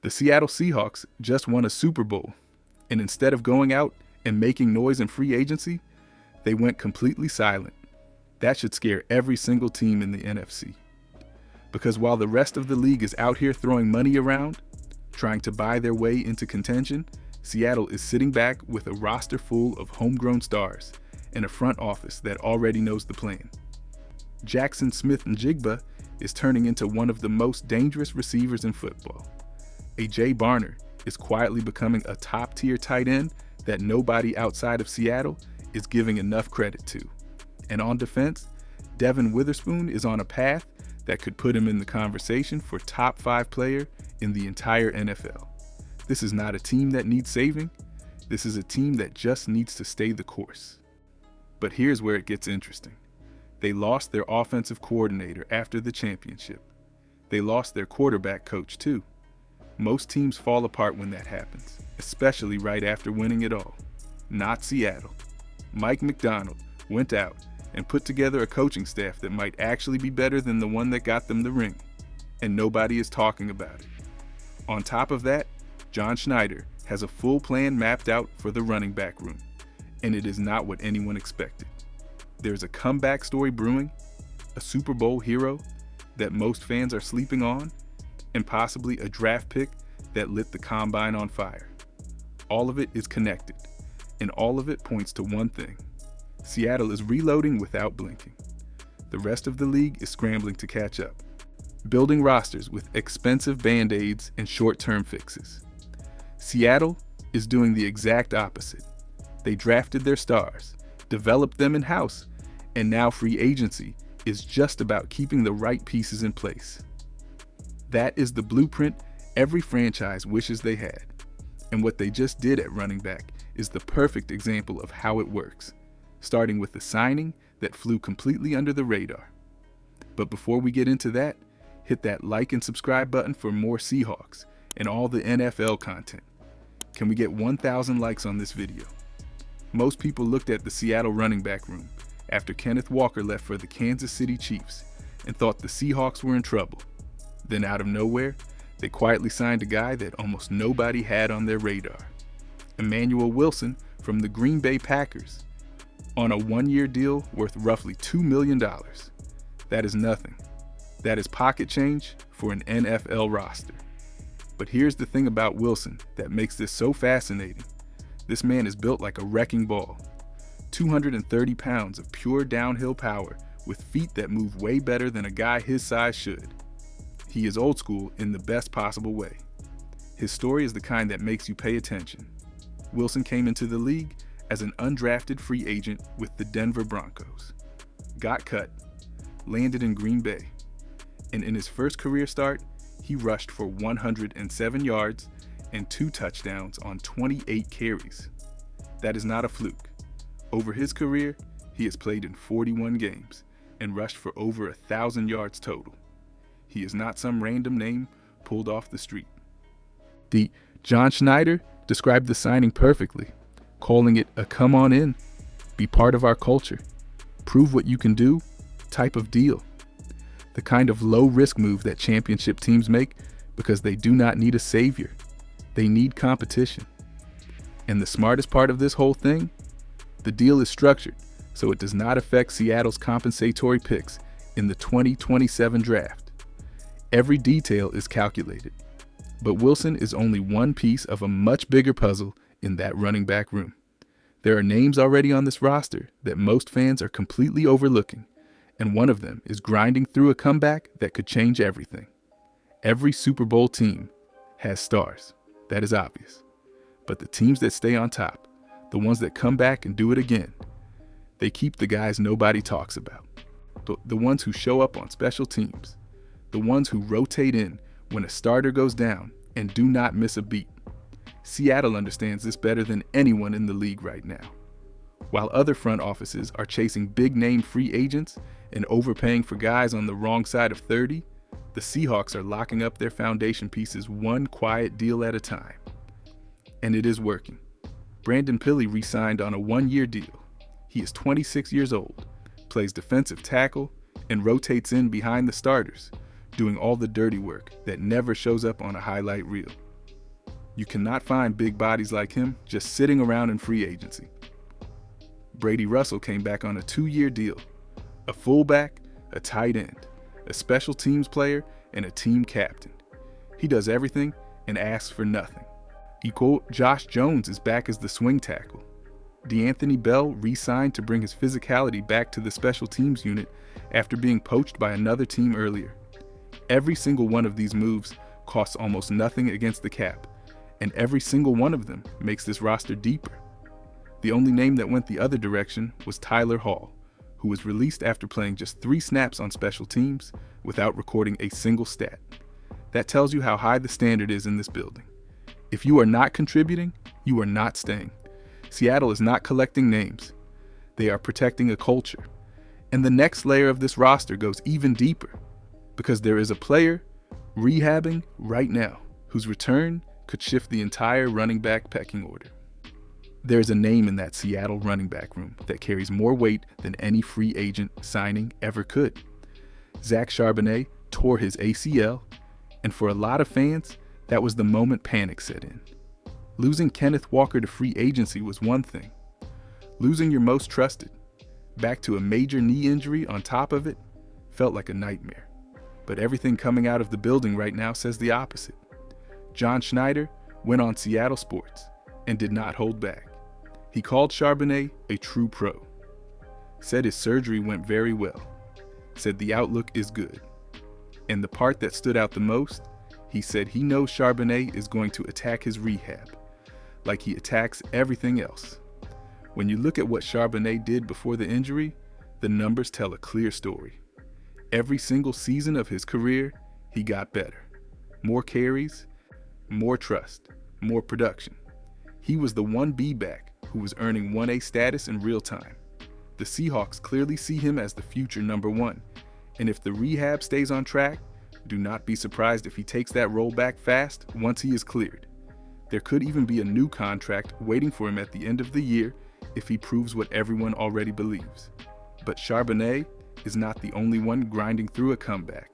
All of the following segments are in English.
The Seattle Seahawks just won a Super Bowl, and instead of going out and making noise in free agency, they went completely silent. That should scare every single team in the NFC. Because while the rest of the league is out here throwing money around, trying to buy their way into contention, Seattle is sitting back with a roster full of homegrown stars and a front office that already knows the plan. Jackson Smith-Njigba is turning into one of the most dangerous receivers in football. A.J. Barner is quietly becoming a top-tier tight end that nobody outside of Seattle is giving enough credit to. And on defense, Devin Witherspoon is on a path that could put him in the conversation for top 5 player in the entire NFL. This is not a team that needs saving. This is a team that just needs to stay the course. But here's where it gets interesting. They lost their offensive coordinator after the championship. They lost their quarterback coach too. Most teams fall apart when that happens, especially right after winning it all. Not Seattle. Mike Macdonald went out and put together a coaching staff that might actually be better than the one that got them the ring, and nobody is talking about it. On top of that, John Schneider has a full plan mapped out for the running back room, and it is not what anyone expected. There's a comeback story brewing, a Super Bowl hero that most fans are sleeping on, and possibly a draft pick that lit the combine on fire. All of it is connected, and all of it points to one thing. Seattle is reloading without blinking. The rest of the league is scrambling to catch up, building rosters with expensive band-aids and short-term fixes. Seattle is doing the exact opposite. They drafted their stars, developed them in-house, and now free agency is just about keeping the right pieces in place. That is the blueprint every franchise wishes they had. And what they just did at running back is the perfect example of how it works, starting with a signing that flew completely under the radar. But before we get into that, hit that like and subscribe button for more Seahawks and all the NFL content. Can we get 1,000 likes on this video? Most people looked at the Seattle running back room after Kenneth Walker left for the Kansas City Chiefs and thought the Seahawks were in trouble. Then out of nowhere, they quietly signed a guy that almost nobody had on their radar. Emmanuel Wilson from the Green Bay Packers on a 1-year deal worth roughly $2 million. That is nothing. That is pocket change for an NFL roster. But here's the thing about Wilson that makes this so fascinating. This man is built like a wrecking ball. 230 pounds of pure downhill power with feet that move way better than a guy his size should. He is old school in the best possible way. His story is the kind that makes you pay attention. Wilson came into the league as an undrafted free agent with the Denver Broncos. Got cut, landed in Green Bay, and in his first career start, he rushed for 107 yards and 2 touchdowns on 28 carries. That is not a fluke. Over his career, he has played in 41 games and rushed for over 1,000 yards total. He is not some random name pulled off the street. John Schneider described the signing perfectly, calling it a come on in, be part of our culture, prove what you can do type of deal. The kind of low-risk move that championship teams make because they do not need a savior. They need competition. And the smartest part of this whole thing? The deal is structured so it does not affect Seattle's compensatory picks in the 2027 draft. Every detail is calculated, but Wilson is only one piece of a much bigger puzzle in that running back room. There are names already on this roster that most fans are completely overlooking, and one of them is grinding through a comeback that could change everything. Every Super Bowl team has stars, that is obvious, but the teams that stay on top, the ones that come back and do it again, they keep the guys nobody talks about, the ones who show up on special teams, the ones who rotate in when a starter goes down and do not miss a beat. Seattle understands this better than anyone in the league right now. While other front offices are chasing big-name free agents and overpaying for guys on the wrong side of 30, the Seahawks are locking up their foundation pieces one quiet deal at a time. And it is working. Brandon Pilley re-signed on a 1-year deal. He is 26 years old, plays defensive tackle, and rotates in behind the starters, doing all the dirty work that never shows up on a highlight reel. You cannot find big bodies like him just sitting around in free agency. Brady Russell came back on a 2-year deal. A fullback, a tight end, a special teams player, and a team captain. He does everything and asks for nothing. Josh Jones is back as the swing tackle. DeAnthony Bell re-signed to bring his physicality back to the special teams unit after being poached by another team earlier. Every single one of these moves costs almost nothing against the cap, and every single one of them makes this roster deeper. The only name that went the other direction was Tyler Hall, who was released after playing just 3 snaps on special teams without recording a single stat. That tells you how high the standard is in this building. If you are not contributing, you are not staying. Seattle is not collecting names. They are protecting a culture. And the next layer of this roster goes even deeper, because there is a player rehabbing right now whose return could shift the entire running back pecking order. There is a name in that Seattle running back room that carries more weight than any free agent signing ever could. Zach Charbonnet tore his ACL, and for a lot of fans, that was the moment panic set in. Losing Kenneth Walker to free agency was one thing. Losing your most trusted, back to a major knee injury on top of it, felt like a nightmare. But everything coming out of the building right now says the opposite. John Schneider went on Seattle Sports and did not hold back. He called Charbonnet a true pro. Said his surgery went very well. Said the outlook is good. And the part that stood out the most, he said he knows Charbonnet is going to attack his rehab, like he attacks everything else. When you look at what Charbonnet did before the injury, the numbers tell a clear story. Every single season of his career, he got better. More carries, more trust, more production. He was the 1B back who was earning 1A status in real time. The Seahawks clearly see him as the future number 1, and if the rehab stays on track, do not be surprised if he takes that role back fast once he is cleared. There could even be a new contract waiting for him at the end of the year if he proves what everyone already believes. But Charbonnet is not the only one grinding through a comeback.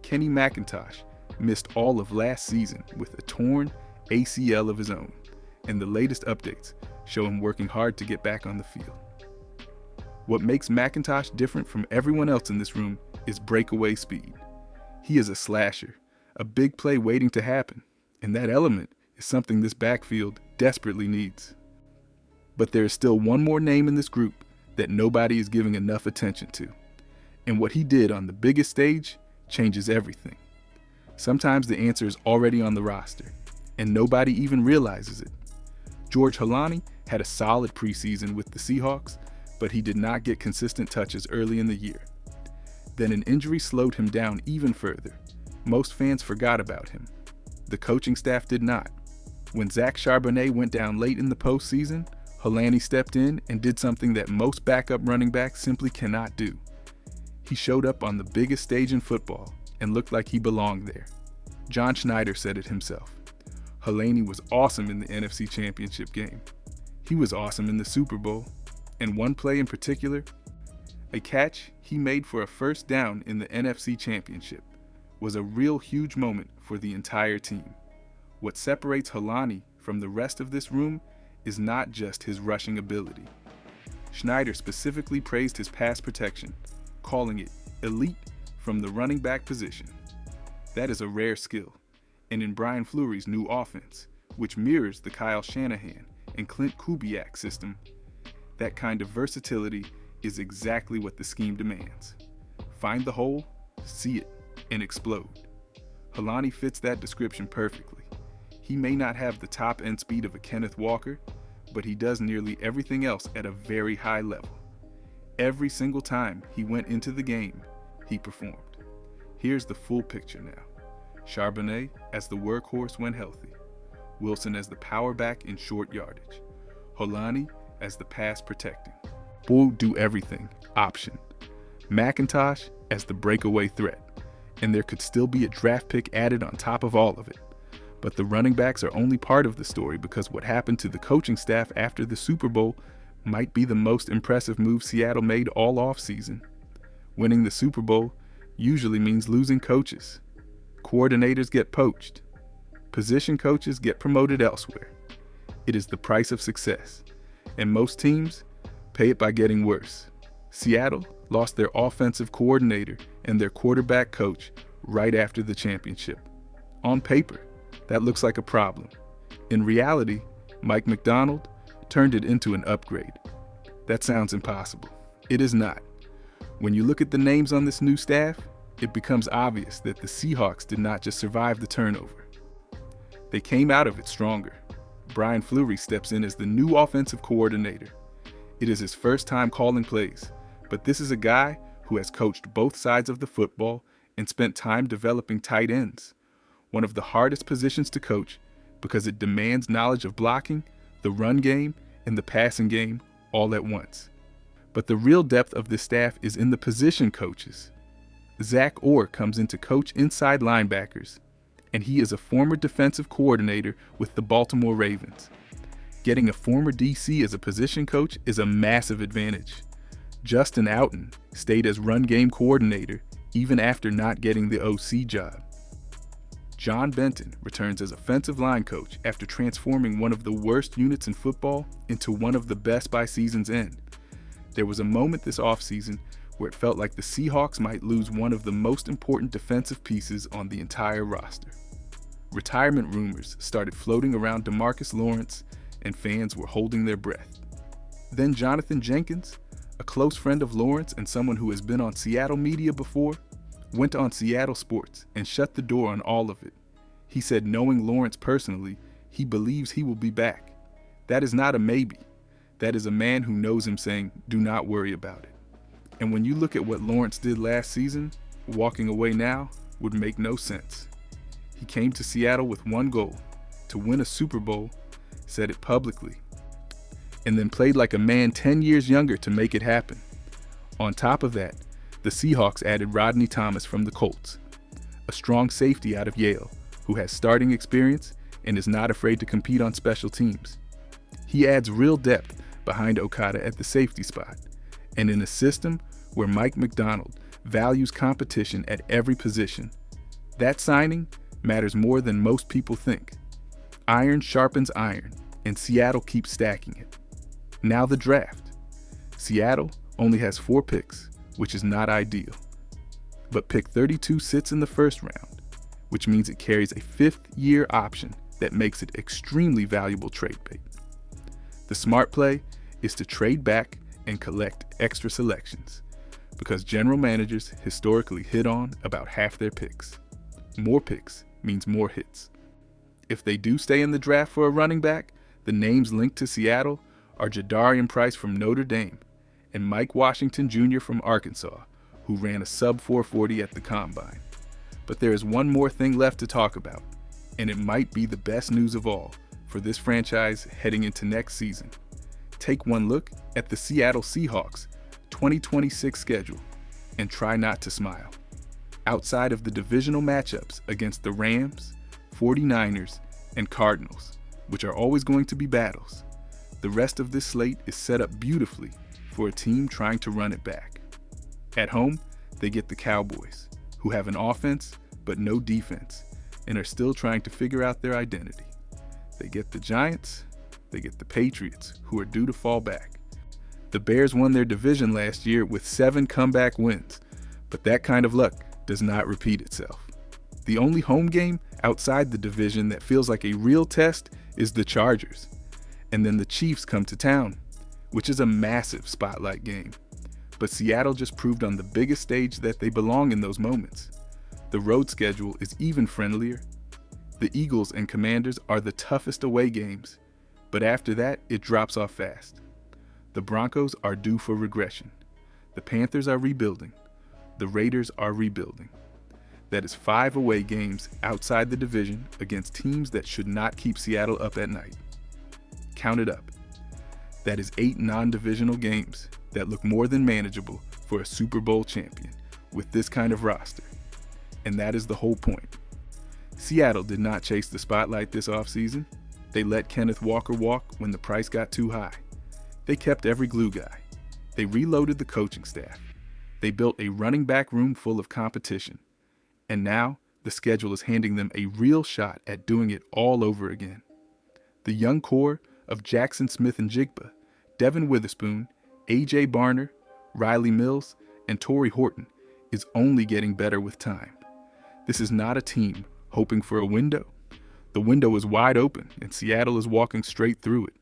Kenny McIntosh missed all of last season with a torn ACL of his own, and the latest updates show him working hard to get back on the field. What makes McIntosh different from everyone else in this room is breakaway speed. He is a slasher, a big play waiting to happen, and that element is something this backfield desperately needs. But there is still one more name in this group that nobody is giving enough attention to, and what he did on the biggest stage changes everything. Sometimes the answer is already on the roster, and nobody even realizes it. George Holani had a solid preseason with the Seahawks, but he did not get consistent touches early in the year. Then an injury slowed him down even further. Most fans forgot about him. The coaching staff did not. When Zach Charbonnet went down late in the postseason, Holani stepped in and did something that most backup running backs simply cannot do. He showed up on the biggest stage in football and looked like he belonged there. John Schneider said it himself. Holani was awesome in the NFC Championship game. He was awesome in the Super Bowl. And one play in particular, a catch he made for a first down in the NFC Championship, was a real huge moment for the entire team. What separates Holani from the rest of this room is not just his rushing ability. Schneider specifically praised his pass protection, calling it elite from the running back position. That is a rare skill, and in Brian Fleury's new offense, which mirrors the Kyle Shanahan and Clint Kubiak system, that kind of versatility is exactly what the scheme demands. Find the hole, see it, and explode. Holani fits that description perfectly. He may not have the top end speed of a Kenneth Walker, but he does nearly everything else at a very high level. Every single time he went into the game, he performed. Here's the full picture now. Charbonnet as the workhorse when healthy. Wilson as the power back in short yardage. Holani as the pass protecting. Will do everything option. McIntosh as the breakaway threat. And there could still be a draft pick added on top of all of it. But the running backs are only part of the story because what happened to the coaching staff after the Super Bowl might be the most impressive move Seattle made all offseason. Winning the Super Bowl usually means losing coaches. Coordinators get poached. Position coaches get promoted elsewhere. It is the price of success, and most teams pay it by getting worse. Seattle lost their offensive coordinator and their quarterback coach right after the championship. On paper, that looks like a problem. In reality, Mike Macdonald turned it into an upgrade. That sounds impossible. It is not. When you look at the names on this new staff, it becomes obvious that the Seahawks did not just survive the turnover. They came out of it stronger. Brian Fleury steps in as the new offensive coordinator. It is his first time calling plays, but this is a guy who has coached both sides of the football and spent time developing tight ends, one of the hardest positions to coach because it demands knowledge of blocking, the run game, and the passing game all at once. But the real depth of this staff is in the position coaches. Zach Orr comes in to coach inside linebackers, and he is a former defensive coordinator with the Baltimore Ravens. Getting a former DC as a position coach is a massive advantage. Justin Outen stayed as run game coordinator even after not getting the OC job. John Benton returns as offensive line coach after transforming one of the worst units in football into one of the best by season's end. There was a moment this offseason where it felt like the Seahawks might lose one of the most important defensive pieces on the entire roster. Retirement rumors started floating around DeMarcus Lawrence, and fans were holding their breath. Then Jonathan Jenkins, a close friend of Lawrence and someone who has been on Seattle media before, went on Seattle Sports and shut the door on all of it. He said knowing Lawrence personally, he believes he will be back. That is not a maybe. That is a man who knows him saying, do not worry about it. And when you look at what Lawrence did last season, walking away now would make no sense. He came to Seattle with one goal, to win a Super Bowl, said it publicly, and then played like a man 10 years younger to make it happen. On top of that, the Seahawks added Rodney Thomas from the Colts, a strong safety out of Yale who has starting experience and is not afraid to compete on special teams. He adds real depth behind Okada at the safety spot, and in a system where Mike Macdonald values competition at every position. That signing matters more than most people think. Iron sharpens iron, and Seattle keeps stacking it. Now the draft. Seattle only has 4 picks, which is not ideal. But pick 32 sits in the first round, which means it carries a 5th-year option that makes it extremely valuable trade bait. The smart play is to trade back and collect extra selections, because general managers historically hit on about half their picks. More picks means more hits. If they do stay in the draft for a running back, the names linked to Seattle are Jadarian Price from Notre Dame and Mike Washington Jr. from Arkansas, who ran a sub 440 at the Combine. But there is one more thing left to talk about, and it might be the best news of all for this franchise heading into next season. Take one look at the Seattle Seahawks 2026 schedule and try not to smile. Outside of the divisional matchups against the Rams, 49ers, and Cardinals, which are always going to be battles, the rest of this slate is set up beautifully for a team trying to run it back. At home, they get the Cowboys, who have an offense but no defense and are still trying to figure out their identity. They get the Giants, they get the Patriots, who are due to fall back. The Bears won their division last year with 7 comeback wins, but that kind of luck does not repeat itself. The only home game outside the division that feels like a real test is the Chargers. And then the Chiefs come to town, which is a massive spotlight game. But Seattle just proved on the biggest stage that they belong in those moments. The road schedule is even friendlier. The Eagles and Commanders are the toughest away games, but after that, it drops off fast. The Broncos are due for regression. The Panthers are rebuilding. The Raiders are rebuilding. That is 5 away games outside the division against teams that should not keep Seattle up at night. Count it up. That is 8 non-divisional games that look more than manageable for a Super Bowl champion with this kind of roster. And that is the whole point. Seattle did not chase the spotlight this offseason. They let Kenneth Walker walk when the price got too high. They kept every glue guy. They reloaded the coaching staff. They built a running back room full of competition. And now the schedule is handing them a real shot at doing it all over again. The young core of Jackson Smith and Jigba, Devin Witherspoon, A.J. Barner, Riley Mills, and Torrey Horton is only getting better with time. This is not a team hoping for a window. The window is wide open, and Seattle is walking straight through it.